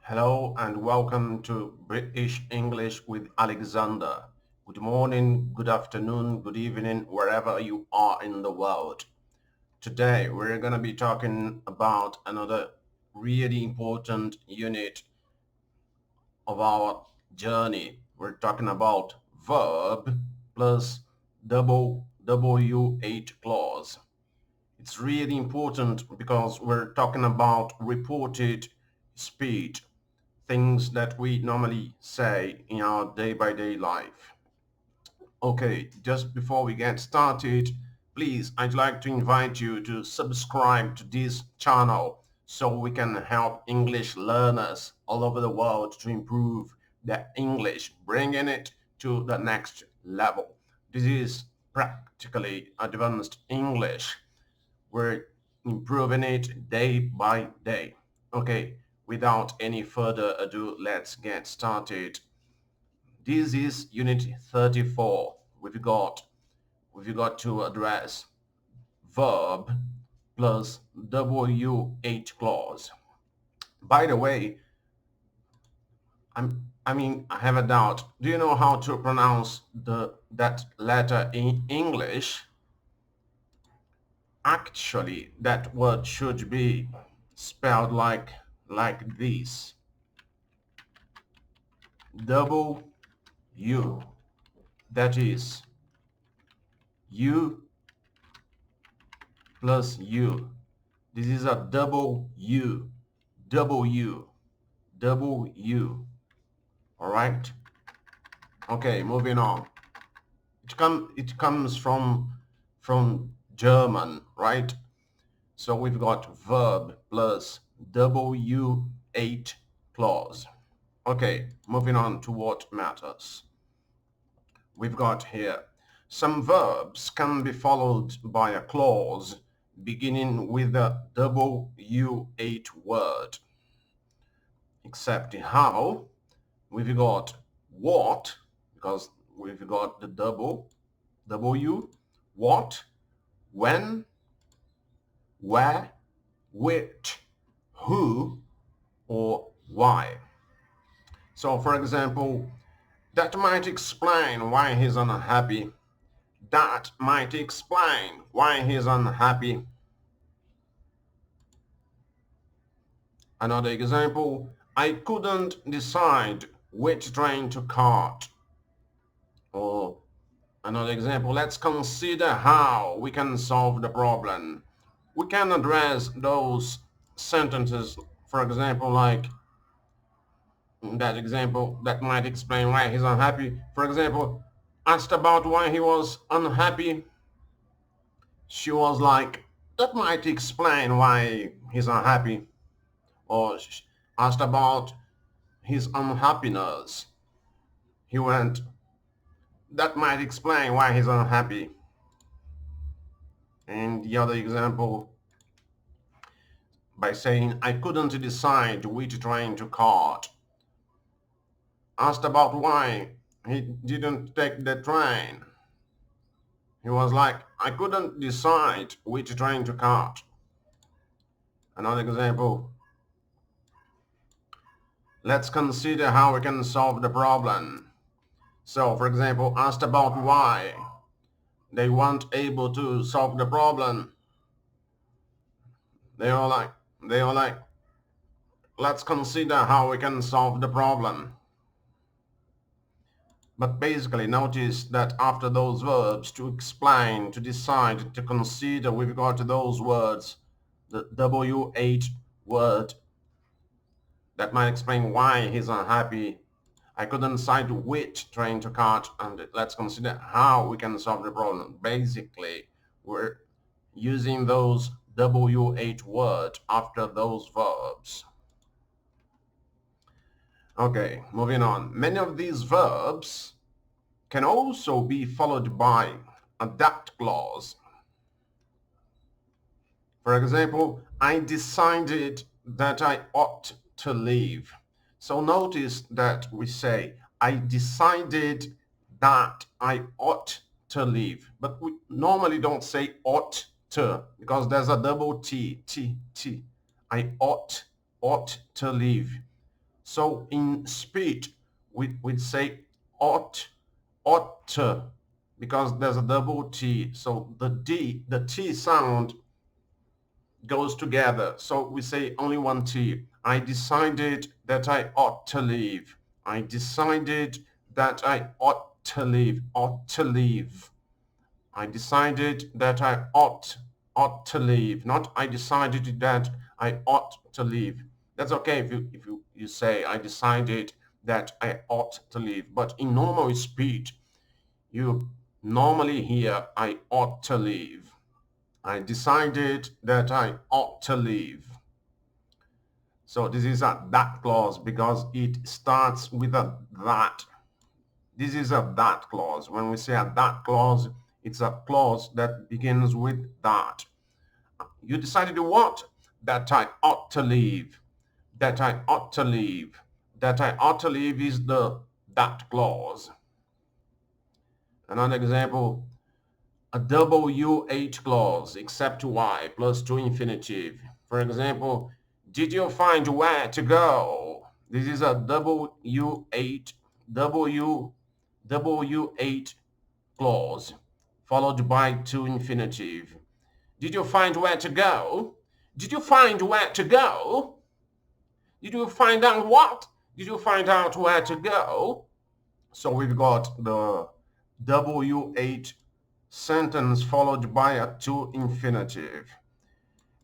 Hello and welcome to British English with Alexander. Good morning, good afternoon, good evening, wherever you are in the world. Today we're going to be talking about another really important unit of our journey. We're talking about verb plus W8 clause. It's really important because we're talking about reported speed, things that we normally say in our day-by-day life. Okay, just before we get started, please, I'd like to invite you to subscribe to this channel so we can help English learners all over the world to improve their English, bringing it to the next level. This is practically advanced English. We're improving it day by day. Okay, without any further ado, let's get started. This is unit 34. We've got to address verb plus W8 clause. By the way, I have a doubt. Do you know how to pronounce that letter in English? Actually, that word should be spelled like this. Double U. That is U plus U. This is a double U. Double U. Double U. All right? Okay, moving on. It comes from German, right? So we've got verb plus W8 clause. Okay, moving on to what matters. We've got here some verbs can be followed by a clause beginning with a W8 word. Except how we've got what, because we've got the double W, what, when, where, which, who, or why. So for example, that might explain why he's unhappy. That might explain why he's unhappy. Another example, I couldn't decide which train to catch. Or another example, let's consider how we can solve the problem. We can address those sentences, for example, like that example that might explain why he's unhappy. For example, asked about why he was unhappy. She was like, that might explain why he's unhappy. Or asked about his unhappiness. He went, that might explain why he's unhappy. And the other example, by saying, I couldn't decide which train to catch. Asked about why he didn't take the train. He was like, I couldn't decide which train to catch. Another example, let's consider how we can solve the problem. So, for example, asked about why they weren't able to solve the problem. They were like, let's consider how we can solve the problem. But basically, notice that after those verbs, to explain, to decide, to consider, we've got those words, the W8 word that might explain why he's unhappy. I couldn't decide which train to catch, and let's consider how we can solve the problem. Basically, we're using those W8 words after those verbs. Okay, moving on. Many of these verbs can also be followed by a that clause. For example, I decided that I ought to leave. So notice that we say, I decided that I ought to leave. But we normally don't say ought to because there's a double T, T, T. I ought to leave. So in speech, we'd say ought to, because there's a double T. So the T sound goes together. So we say only one T. I decided that I ought to leave. I decided that I ought to leave. Ought to leave. I decided that I ought to leave. Not I decided that I ought to leave. That's okay if you say I decided that I ought to leave. But in normal speech, you normally hear I ought to leave. I decided that I ought to leave. So this is a that clause because it starts with a that. This is a that clause. When we say a that clause, it's a clause that begins with that. You decided what? That I ought to leave. That I ought to leave. That I ought to leave is the that clause. Another example, a WH clause, except Y plus to infinitive. For example, did you find where to go? This is a WH clause followed by to infinitive. Did you find where to go? Did you find where to go? Did you find out what? Did you find out where to go? So we've got the WH sentence followed by a to infinitive.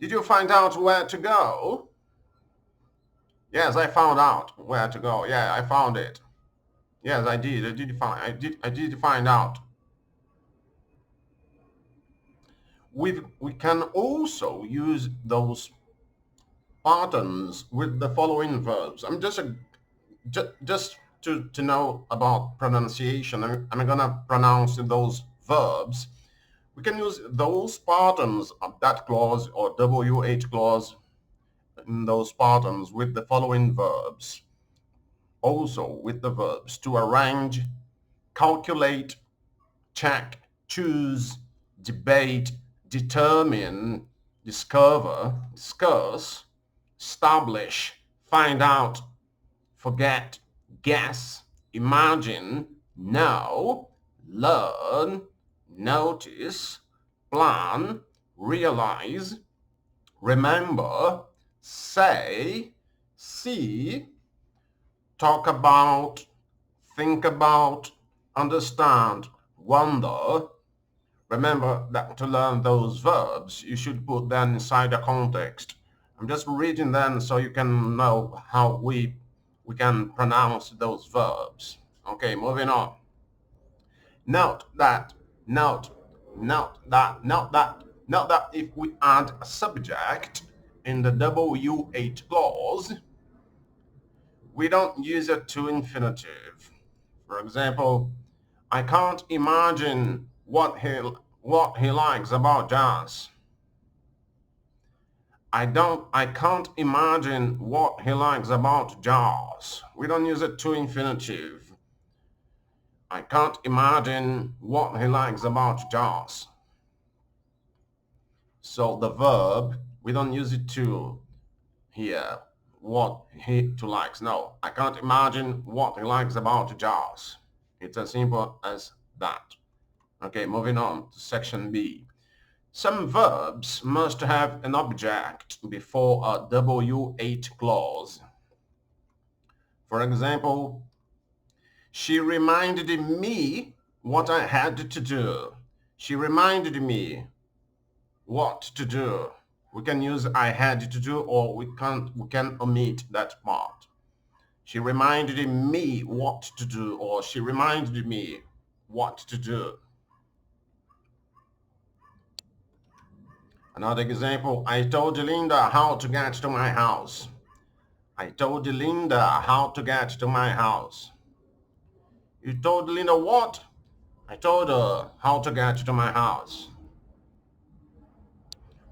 Did you find out where to go? Yes, I found out where to go. Yeah, I found it. Yes, I did. I did find out. We can also use those patterns with the following verbs. I'm just to know about pronunciation. I'm gonna pronounce those verbs. We can use those patterns of that clause or WH clause in those patterns with the following verbs. Also with the verbs to arrange, calculate, check, choose, debate, determine, discover, discuss, establish, find out, forget, guess, imagine, know, learn, notice, plan, realize, remember, say, see, talk about, think about, understand, wonder. Remember that to learn those verbs, you should put them inside a context. I'm just reading them so you can know how we can pronounce those verbs. Okay, moving on. Note that, note, note that if we add a subject in the WH clause, we don't use it to infinitive. For example, I can't imagine what he likes about jazz. I can't imagine what he likes about jazz. We don't use it to infinitive. I can't imagine what he likes about jazz. So the verb, we don't use it to here, what he to likes. No, I can't imagine what he likes about jazz. It's as simple as that. Okay, moving on to section B. Some verbs must have an object before a WH clause. For example, she reminded me what I had to do. She reminded me what to do. We can use I had to do or we can omit that part. She reminded me what to do or she reminded me what to do. Another example, I told Linda how to get to my house. I told Linda how to get to my house. You told Linda what? I told her how to get to my house.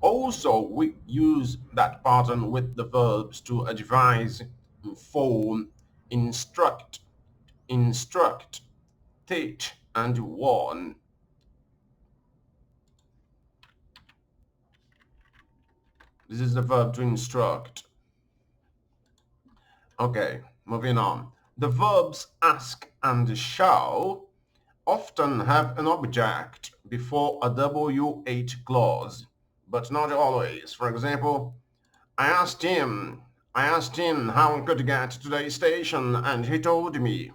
Also, we use that pattern with the verbs to advise, inform, instruct, teach, and warn. This is the verb to instruct. Okay, Moving on. The verbs ask and show often have an object before a WH clause, but not always. For example, I asked him how I could get to the station and he told me.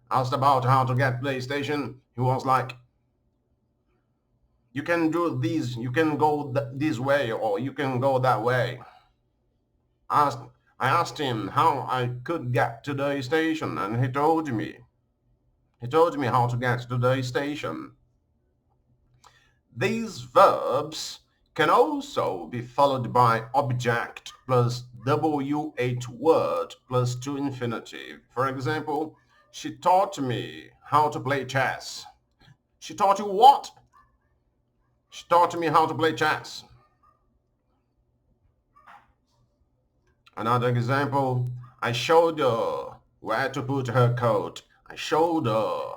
Asked about how to get to the station, he was like, you can do this, you can go this way or you can go that way. Asked, I asked him how I could get to the station and he told me. He told me how to get to the station. These verbs can also be followed by object plus WH word plus to infinitive. For example, she taught me how to play chess. She taught you what? She taught me how to play chess. Another example, I showed her where to put her coat. I showed her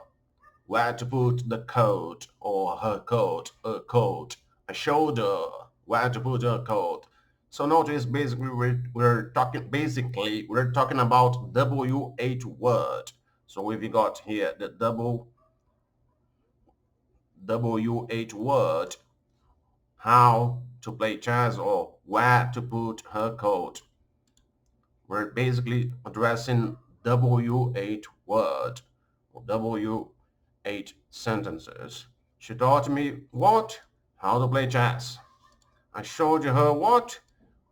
where to put the coat or her coat, a coat. I showed her where to put her coat. So notice basically we're talking about WH word. So we've got here the WH word, how to play chess or where to put her coat. We're basically addressing WH word or WH sentences. She taught me what? How to play chess. I showed her what?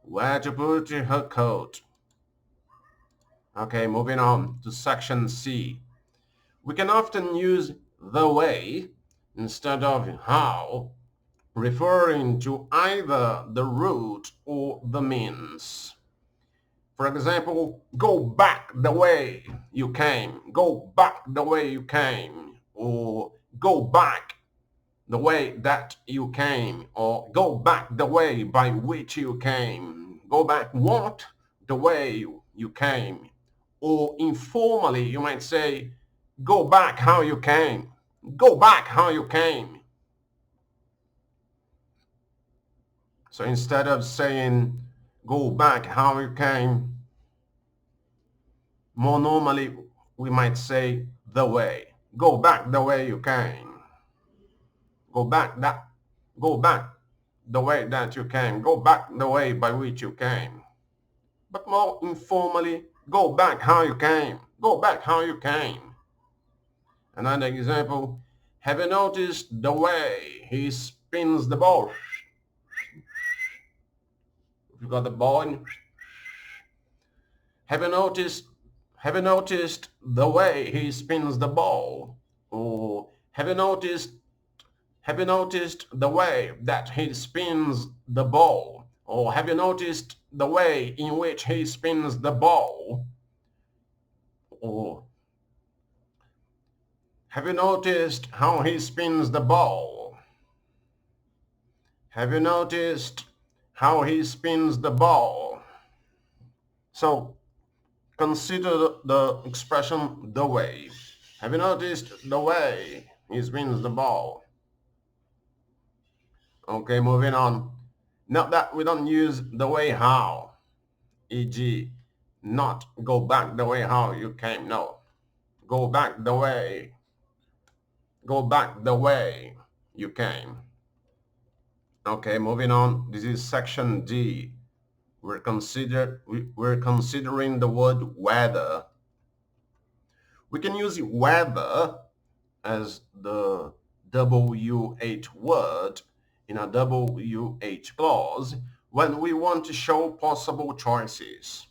Where to put her coat. Okay, moving on to section C. We can often use the way instead of how, referring to either the route or the means. For example, go back the way you came. Go back the way you came. Or go back the way that you came. Or go back the way by which you came. Go back what? The way you came. Or informally, you might say, go back how you came. Go back how you came. So instead of saying, go back how you came, more normally, we might say the way. Go back the way you came. Go back the way that you came. Go back the way by which you came. But more informally, go back how you came. Go back how you came. Another example, have you noticed the way he spins the ball? If you got the ball, have you noticed the way he spins the ball? Or have you noticed the way that he spins the ball? Or have you noticed the way in which he spins the ball? Or have you noticed how he spins the ball? Have you noticed how he spins the ball? So consider the expression the way. Have you noticed the way he spins the ball? Okay, moving on. Not that we don't use the way how, e.g., not go back the way how you came. No, go back the way you came. Okay, moving on. This is section D. We're considering the word whether. We can use whether as the WH word in a WH clause when we want to show possible choices.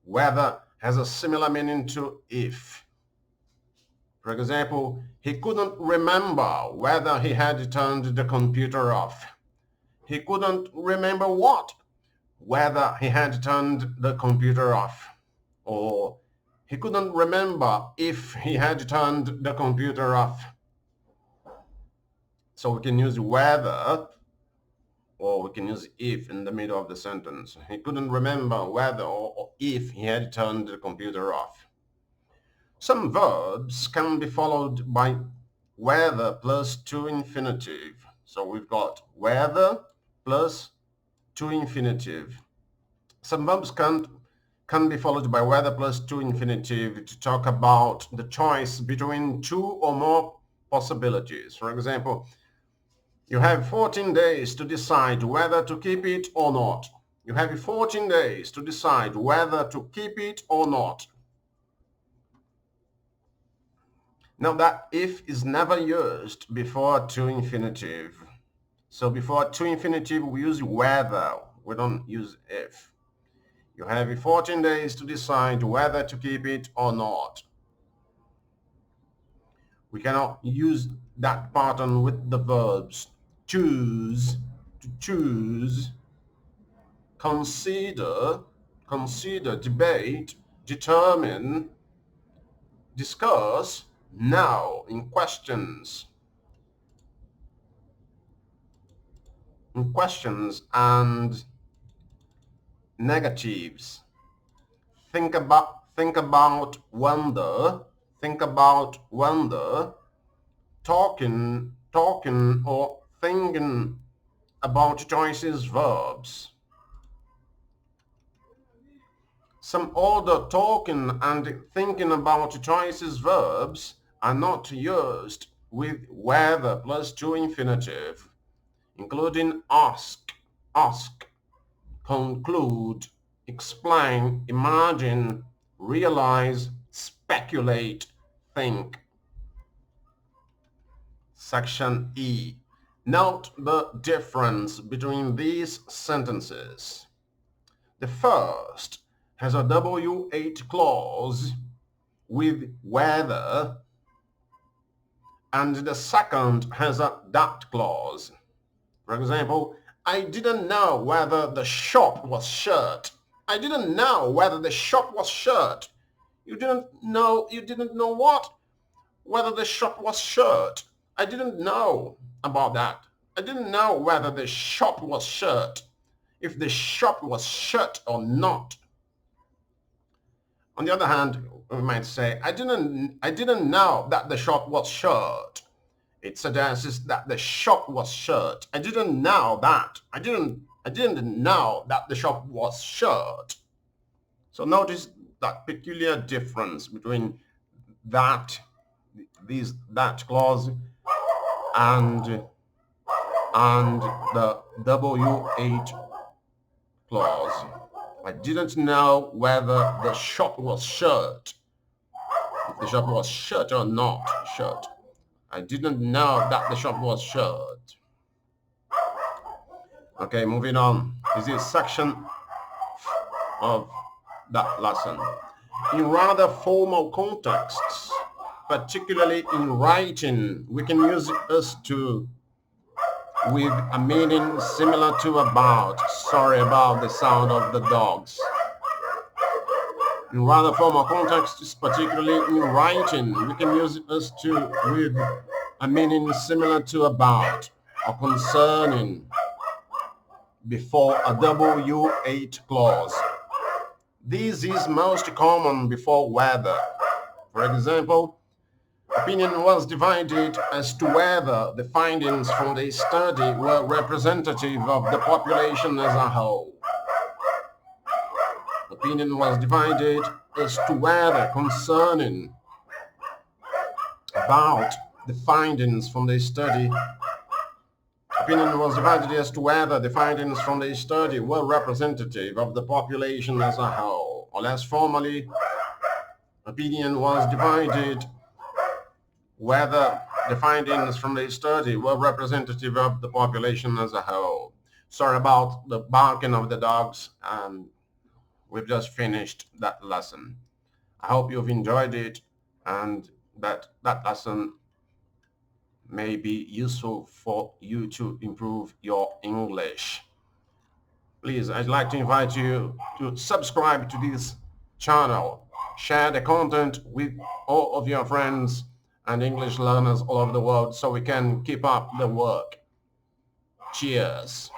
Whether has a similar meaning to if. For example, he couldn't remember whether he had turned the computer off. He couldn't remember what? Whether he had turned the computer off. Or he couldn't remember if he had turned the computer off. So we can use whether or we can use if in the middle of the sentence. He couldn't remember whether or if he had turned the computer off. Some verbs can be followed by whether plus to infinitive. So we've got whether plus to infinitive. Some verbs can't can be followed by whether plus to infinitive to talk about the choice between two or more possibilities. For example, you have 14 days to decide whether to keep it or not. You have 14 days to decide whether to keep it or not. Now that if is never used before to infinitive. So before to infinitive we use whether, we don't use if. You have 14 days to decide whether to keep it or not. We cannot use that pattern with the verbs choose, to choose, consider, debate, determine, discuss, now in questions. In questions and negatives. Think about, wonder, talking or thinking about choices verbs. Some older talking and thinking about choices verbs are not used with whether plus to infinitive, including ask, conclude, explain, imagine, realize, speculate, think. Section E. Note the difference between these sentences. The first has a W8 clause with whether, and the second has a that clause. For example, I didn't know whether the shop was shut. I didn't know whether the shop was shut. You didn't know what? Whether the shop was shut. I didn't know about that. I didn't know whether the shop was shut. If the shop was shut or not. On the other hand, we might say, I didn't know that the shop was shut. It suggests that the shop was shut. I didn't know that. I didn't know that the shop was shut. So notice that peculiar difference between that clause and the W8 clause. I didn't know whether the shop was shut. If the shop was shut or not shut. I didn't know that the shop was shut. Okay, moving on. This is section of that lesson. In rather formal contexts, particularly in writing, we can use us to with a meaning similar to about. Sorry about the sound of the dogs. In rather formal contexts, particularly in writing, we can use us to with a meaning similar to about or concerning before a W8 clause. This is most common before whether. For example, opinion was divided as to whether the findings from the study were representative of the population as a whole. Opinion was divided as to whether concerning about the findings from the study. Opinion was divided as to whether the findings from the study were representative of the population as a whole. Or less formally, opinion was divided whether the findings from the study were representative of the population as a whole. Sorry about the barking of the dogs, and we've just finished that lesson. I hope you've enjoyed it and that lesson may be useful for you to improve your English. Please, I'd like to invite you to subscribe to this channel. Share the content with all of your friends and English learners all over the world so we can keep up the work. Cheers.